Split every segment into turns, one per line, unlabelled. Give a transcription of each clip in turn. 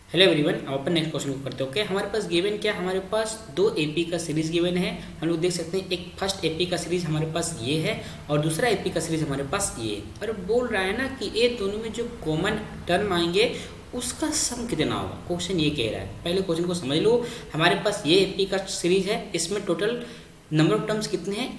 Hello everyone, अब अपन next question को करते हैं। ओके, हमारे पास गिवन क्या, हमारे पास दो एपी का सीरीज गिवन है। हम लोग देख सकते हैं, एक फर्स्ट एपी का सीरीज हमारे पास ये है और दूसरा एपी का सीरीज हमारे पास ये है। और बोल रहा है ना कि ये दोनों में जो कॉमन टर्म आएंगे उसका सम कितना होगा। क्वेश्चन ये कह रहा है, पहले क्वेश्चन को समझ लो। हमारे पास ये एपी का सीरीज है, इसमें टोटल नंबर ऑफ टर्म्स कितने हैं,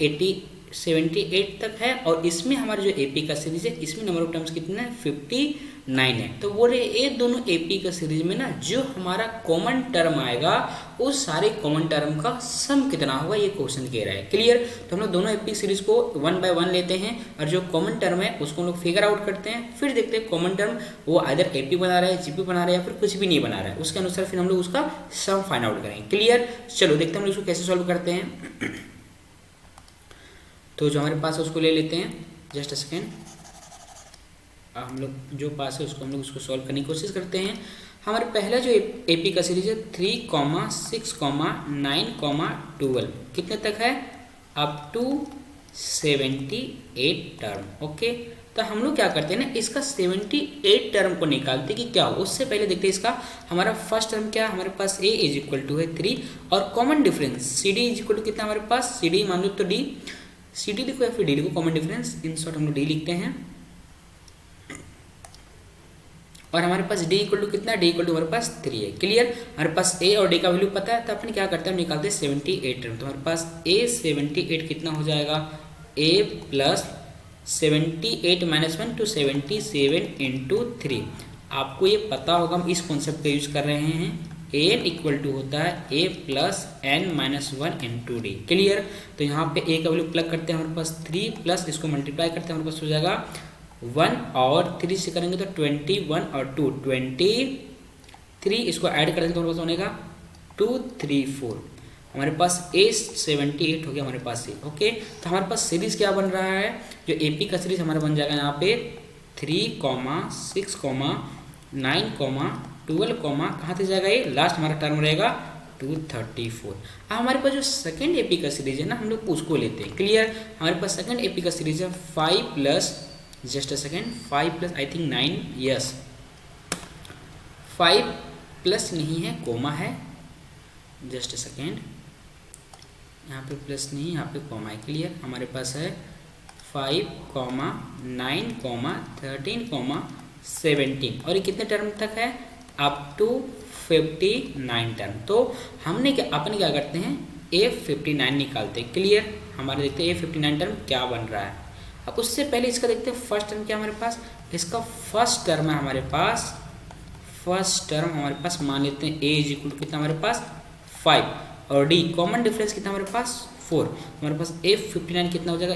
78 तक है। और इसमें हमारे जो एपी का सीरीज है, इसमें नंबर ऑफ टर्म्स कितने हैं, 59 है। तो बोल रहे ये दोनों एपी का सीरीज में ना जो हमारा कॉमन टर्म आएगा उस सारे कॉमन टर्म का सम कितना होगा, ये क्वेश्चन कह रहा है। क्लियर। तो हम लोग दोनों एपी सीरीज को 1 बाय 1 लेते हैं और जो कॉमन टर्म है उसको हम लोग फिगर आउट करते हैं। फिर देखते हैं कॉमन टर्म वो आइदर एपी बना रहा है, जीपी बना रहा है या फिर कुछ भी नहीं बना रहा है, उसके अनुसार फिर हम लोग उसका सम फाइंड आउट करेंगे। क्लियर। चलो देखते हैं हम लोग इसको कैसे सॉल्व करते हैं। तो जो हमारे पास है उसको ले लेते हैं, जस्ट अ सेकेंड। हम लोग जो पास है उसको हम लोग उसको सॉल्व करने की कोशिश करते हैं। हमारे पहला जो एपी का सीरीज है 3, 6, 9, 12 कितने तक है, अप टू 78 टर्म। ओके, तो हम लोग क्या करते हैं ना, इसका 78 टर्म को निकालते कि क्या हो। उससे पहले देखते हैं इसका हमारा फर्स्ट टर्म क्या है। हमारे पास a इज इक्वल टू है 3 और common difference c d is equal to कितना, हमारे पास सी डी मान लो तो डी, सी डी लिखो या फिर डी लिखो, कॉमन डिफरेंस इन शॉर्ट हम लोग डी लिखते हैं। और हमारे पास d इक्वल टू कितना, d इक्वल टू हमारे पास 3 है। क्लियर। हमारे पास a और d का वैल्यू पता है, तो अपन क्या करते हैं, हम निकालते हैं 78 टर्म। तो हमारे पास a 78 कितना हो जाएगा, a plus 78 minus 1 two 77 into 3। आपको ये पता होगा, हम इस कॉन्सेप्ट का यूज कर रहे हैं। an इक्वल टू होता है a plus n minus 1 into D. Clear. तो यहाँ पे a का वैल्यू प्लग करते हैं, हमारे पास 3 प्लस इसको मल्टीप्लाई करते हैं, हमारे पास हो जाएगा 1 और 3 से करेंगे तो 21 और 2 23, इसको ऐड करेंगे तो हमारे पास बनेगा 234। हमारे पास a 78 हो गया हमारे पास से। ओके, तो हमारे पास सीरीज क्या बन रहा है, जो एपी का सीरीज हमारा बन जाएगा यहाँ पे 3, 6, 9, 12, कहाँ से जाएगा, ये लास्ट हमारा टर्म रहेगा 234। अब हमारे पास जो सेकंड एपी का सीरीज है ना, हम लोग उसको लेते हैं। क्लियर। हमारे पास सेकंड एपी का सीरीज है 5 plus, just a second, 5 plus I think 9, yes 5 plus नहीं है, कोमा है, जस्ट अ सेकेंड, यहाँ पे प्लस नहीं, यहाँ पे कोमा है। क्लियर। हमारे पास है 5, 9, 13, 17 और ये कितने टर्म तक है, अप टू 59 टर्म। तो हमने क्या, अपन क्या करते हैं, A59 निकालते हैं। क्लियर। हमारे देखते हैं A59 टर्म क्या बन रहा है। अब उससे पहले इसका देखते हैं फर्स्ट टर्म क्या हमारे पास, इसका फर्स्ट टर्म है हमारे पास, फर्स्ट टर्म हमारे पास मान लेते हैं a इज इक्वल टू कितना हमारे पास 5 और d कॉमन डिफरेंस कितना हमारे पास 4। हमारे पास A59 कितना हो जाएगा,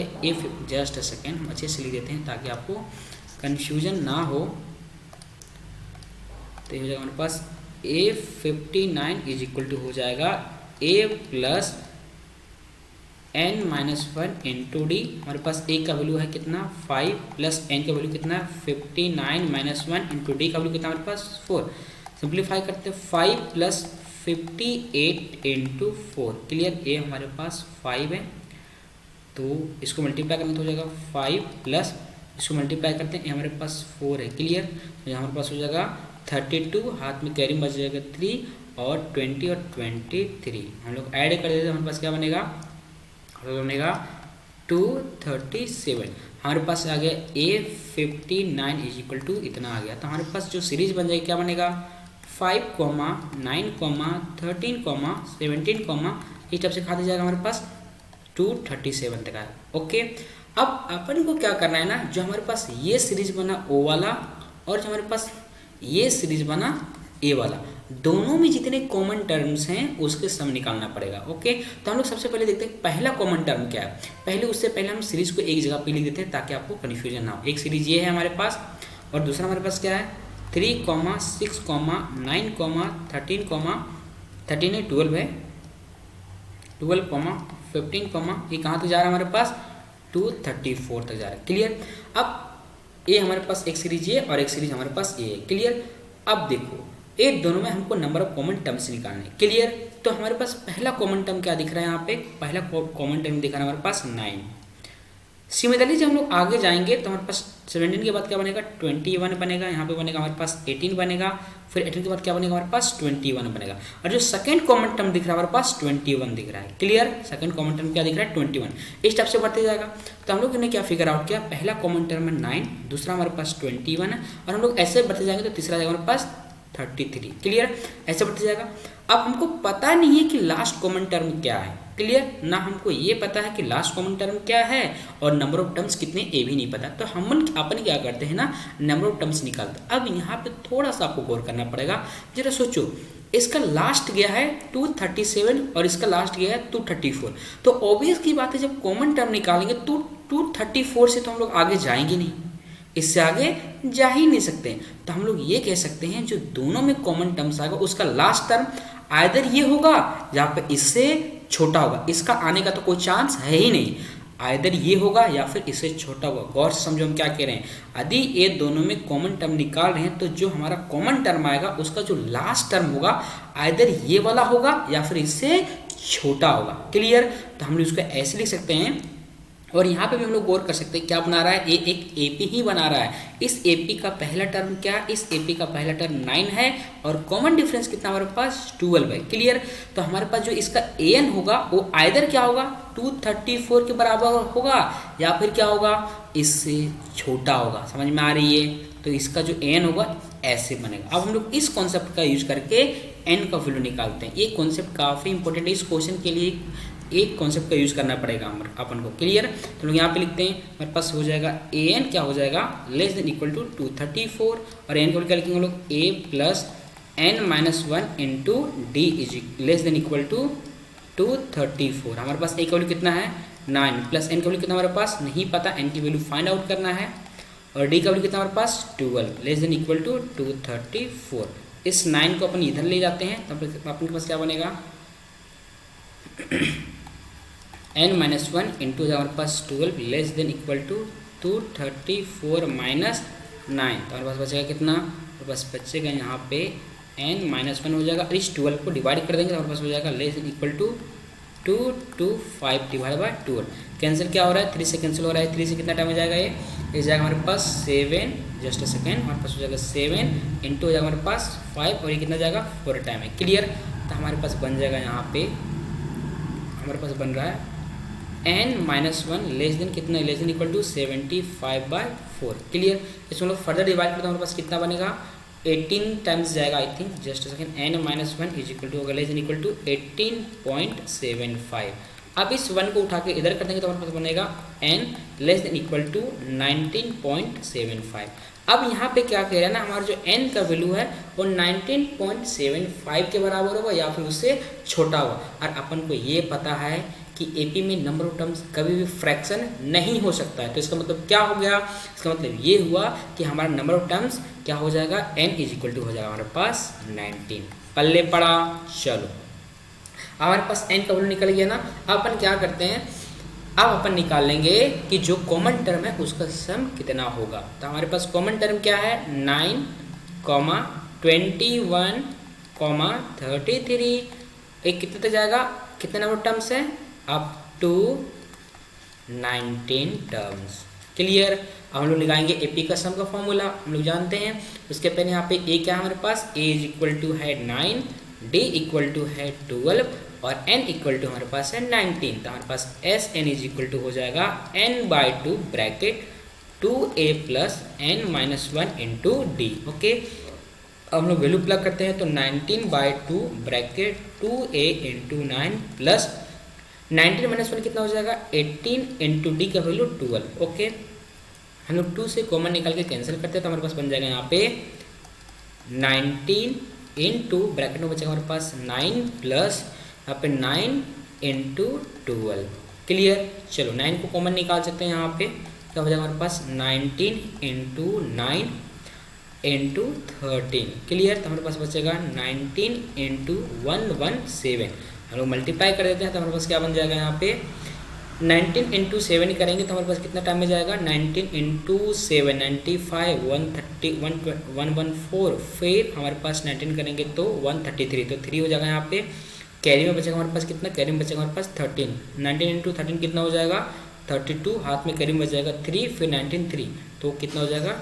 जस्ट अ सेकेंड हम अच्छे से लिख देते हैं ताकि आपको कन्फ्यूजन ना हो। तो ये हो जाएगा हमारे पास A59 इज इक्वल टू हो जाएगा a plus n minus 1 into D. हमारे पास a का वैल्यू है कितना 5 प्लस n का वैल्यू कितना 59 माइनस 1 इंटू डी का वैल्यू कितना हमारे पास 4। सिंप्लीफाई करते हैं 5 प्लस 58 इंटू 4। क्लियर। a हमारे पास 5 है तो इसको मल्टीप्लाई करने तो हो जाएगा 5 प्लस इसको मल्टीप्लाई करते हैं, हमारे पास 4 है। क्लियर। तो यहाँ हमारे पास हो जाएगा 32, हाथ में कैरी बच जाएगा 3 और 20 और 23 हम लोग ऐड कर देते हैं, हमारे पास क्या बनेगा, बनेगा 237। हमारे पास आ गया A59 इज इक्वल टू इतना आ गया। तो हमारे पास जो सीरीज बन जाएगी क्या बनेगा 5, 9, 13, 17, इस टाइप से खा दिया जाएगा हमारे पास 237 तक आया। ओके, अब अपन को क्या करना है ना, जो हमारे पास ये सीरीज बना O वाला और जो हमारे पास ये सीरीज बना A वाला, दोनों में जितने कॉमन टर्म्स हैं उसके सम निकालना पड़ेगा। ओके, तो हम लोग सबसे पहले देखते हैं पहला कॉमन टर्म क्या है। पहले उससे पहले हम सीरीज को एक जगह पे लिख देते हैं ताकि आपको कन्फ्यूजन ना हो। एक सीरीज ये है हमारे पास और दूसरा हमारे पास क्या है 3, 6, 9, 13, 13 है 12 है 12, 15, ये कहाँ तक जा रहा है हमारे पास 234 तक जा रहा है। क्लियर। अब ये हमारे पास एक सीरीज ये और एक सीरीज हमारे पास ये है। क्लियर। अब देखो ये दोनों में हमको नंबर ऑफ कॉमन टर्म्स निकालने। क्लियर। तो हमारे पास पहला कॉमन टर्म क्या दिख रहा है, यहाँ पे पहला कॉमन टर्म दिख रहा है हमारे पास 9। सिमिलरली जब हम लोग आगे जाएंगे तो हमारे पास 17 के बाद क्या बनेगा 21 बनेगा, यहाँ पे बनेगा हमारे पास 18 बनेगा, फिर 18 के बाद क्या बनेगा हमारे पास 21 बनेगा, और जो सेकंड कॉमन टर्म दिख रहा है हमारे पास 21 दिख रहा है। क्लियर, सेकंड कॉमन टर्म क्या दिख रहा है 21। इस टाइप से बढ़ते जाएगा। तो हम लोग ने क्या फिगर आउट किया, पहला कॉमन टर्म है 9, दूसरा हमारे पास 21 है, और हम लोग ऐसे बढ़ते जाएंगे तो तीसरा जाएगा हमारे पास 33। क्लियर, ऐसे बढ़ते जाएगा। अब हमको पता नहीं है कि लास्ट कॉमन टर्म क्या है। क्लियर, ना हमको ये पता है कि लास्ट कॉमन टर्म क्या है और नंबर ऑफ टर्म्स कितने ये भी नहीं पता। तो हम अपन क्या करते हैं ना, नंबर ऑफ टर्म्स निकालते। अब यहाँ पे थोड़ा सा आपको गौर करना पड़ेगा। जरा सोचो, इसका लास्ट गया है 237 और इसका लास्ट गया है 234। तो ऑब्वियस की बात है जब कॉमन टर्म निकालेंगे तो 234 से तो हम लोग आगे जाएंगे नहीं, इससे आगे जा ही नहीं सकते। तो हम लोग ये कह सकते हैं जो दोनों में कॉमन टर्म्स आएगा उसका लास्ट टर्म आइदर ये होगा या फिर इससे छोटा होगा। इसका आने का तो कोई चांस है ही नहीं, आइदर ये होगा या फिर इससे छोटा होगा। गौर से समझो हम क्या कह रहे हैं। यदि ये दोनों में कॉमन टर्म निकाल रहे हैं तो जो हमारा कॉमन टर्म आएगा उसका जो लास्ट टर्म होगा आइदर ये वाला होगा या फिर इससे छोटा होगा। क्लियर, तो हम लोग इसको ऐसे लिख सकते हैं। और यहाँ पे भी हम लोग गौर कर सकते हैं क्या बना रहा है, ये एक एपी ही बना रहा है। इस एपी का पहला टर्म क्या, इस एपी का पहला टर्म 9 है और कॉमन डिफरेंस कितना हमारे पास 12 है। क्लियर, तो हमारे पास जो इसका एन होगा वो आइदर क्या होगा 234 के बराबर होगा या फिर क्या होगा इससे छोटा होगा। समझ में आ रही है। तो इसका जो एन होगा ऐसे बनेगा। अब हम लोग इस कॉन्सेप्ट का यूज करके एन का वैल्यू निकालते हैं। ये कॉन्सेप्ट काफ़ी इंपॉर्टेंट है, इस क्वेश्चन के लिए एक कॉन्सेप्ट का यूज करना पड़ेगा अपन को। क्लियर, तो लोग यहाँ पे लिखते हैं हमारे पास हो जाएगा ए एन क्या हो जाएगा लेस देन इक्वल टू 234 और एन को क्या लिखेंगे हम लोग A plus N minus 1 into D is less than equal to 234। हमारे पास ए का वैल्यू कितना है 9 प्लस एन का वैल्यू कितना हमारे पास नहीं पता, एन की वैल्यू फाइंड आउट करना है, और डी का वैल्यू कितना हमारे पास 12 लेस देन इक्वल टू 234। इस 9 को अपन इधर ले जाते हैं तब अपने पास क्या बनेगा n माइनस 1 इंटू हमारे पास 12 less than equal to 234 minus 9। तो हमारे पास बचेगा कितना, हमारे पास बचेगा यहाँ पे n माइनस 1 हो जाएगा, और इस 12 को डिवाइड कर देंगे तो हमारे पास हो जाएगा less than equal to 225 divide by 12। Cancel क्या हो रहा है 3 से कैंसिल हो रहा है, 3 से कितना टाइम हो जाएगा ये जाएगा हमारे पास 7, जस्ट अ सेकेंड, हमारे पास हो जाएगा 7 इंटू हो जाएगा हमारे पास 5 और ये कितना जाएगा 4 टाइम है। क्लियर, तो हमारे पास बन जाएगा यहाँ पे हमारे पास बन रहा है n माइनस 1 लेस देन कितना less than equal to 75/4। Clear, इसमें लोग फर्दर डिवाइड करते हैं हमारे पास कितना बनेगा 18 टाइम्स जाएगा I think, just second n minus 1 is equal to होगा लेस देन इक्वल टू 18.75। अब इस 1 को उठा के इधर कर देंगे तो हमारे पास बनेगा n less than equal to 19.75। अब यहाँ पे क्या कह रहा है ना, हमारा जो n का वैल्यू है वो 19.75 के बराबर होगा या फिर उससे छोटा होगा। और अपन को ये पता है कि एपी में नंबर ऑफ टर्म्स कभी भी फ्रैक्शन नहीं हो सकता है। तो इसका मतलब क्या हो गया, इसका मतलब ये हुआ कि हमारा नंबर ऑफ टर्म्स क्या हो जाएगा n इज इक्वल टू हो जाएगा हमारे पास 19। पल्ले पड़ा, चलो हमारे पास n का वैल्यू निकल गया ना। अब अपन क्या करते हैं, अब अपन निकाल लेंगे कि जो कॉमन टर्म है उसका सम कितना होगा। तो हमारे पास कॉमन टर्म क्या है 9, 21, 33। एक कितने तक जाएगा, कितने नंबर टर्म्स है अप टू 19 टर्म्स। क्लियर, अब हम लोग लगाएंगे एपी का सम का फॉर्मूला हम लोग जानते हैं। उसके पहले यहाँ पे ए क्या है हमारे पास, ए इज इक्वल टू है 9, डी इक्वल टू है 12 और n इक्वल टू हमारे पास है 19। तो हमारे पास S N is equal to हो जाएगा n/2 bracket 2a plus n minus 1 into D. Okay, अब हम लोग वैल्यू प्लग करते हैं तो 19/2 bracket 2a into 9 plus 19 minus 1 कितना हो जाएगा 18 इंटू डी का वैल्यू 12। ओके, हम लोग 2 से कॉमन निकाल के कैंसिल करते हैं तो हमारे पास बन जाएगा यहाँ पे 19 इंटू ब्रैकेट में बचेगा हमारे पास 9 प्लस यहाँ पे 9 इंटू 12। क्लियर, चलो 9 को कॉमन निकाल सकते हैं यहाँ पे, क्या हो जाएगा हमारे पास 19 इंटू 9 इंटू 13। क्लियर, तो हमारे पास बचेगा 19 इंटू 117। हम लोग मल्टीप्लाई कर देते हैं तो हमारे पास क्या बन जाएगा यहाँ पे 19 इंटू 7 करेंगे तो हमारे पास कितना टाइम में जाएगा 19 इंटू 7 95 130 114। फिर हमारे पास 19 करेंगे तो 133, तो 3 हो जाएगा यहाँ पे। कैरी में बचेगा हमारे पास कितना, कैरी में बचेगा हमारे पास 13। 19 इंटू 13 कितना हो जाएगा 32 हाथ में करीब बच जाएगा 3, फिर 19 3, तो कितना हो जाएगा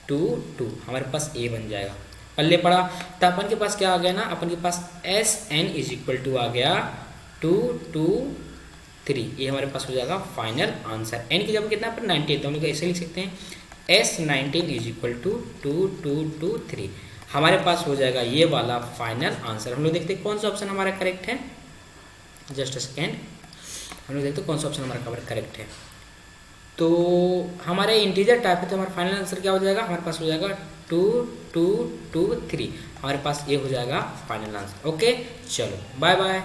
2 2, हमारे पास ए बन जाएगा। पल्ले पड़ा तो अपन के पास क्या आ गया ना, अपन के पास S N is equal to आ गया 2 2 3, ये हमारे पास हो जाएगा फाइनल आंसर। एन की जब कितना पर 19, तो हम लोग ऐसे लिख सकते हैं एस 19 इज इक्वल टू 2 2 2 3, हमारे पास हो जाएगा ये वाला फाइनल आंसर। हम लोग देखते हैं कौन सा ऑप्शन हमारा करेक्ट है, जस्ट अ सेकेंड, हम लोग देखते हैं कौन सा ऑप्शन हमारा करेक्ट है। तो हमारे इंटीजर टाइप है, तो हमारा फाइनल आंसर क्या हो जाएगा, हमारे पास हो जाएगा 2 2 2 3, हमारे पास ये हो जाएगा फाइनल आंसर। ओके चलो बाय बाय।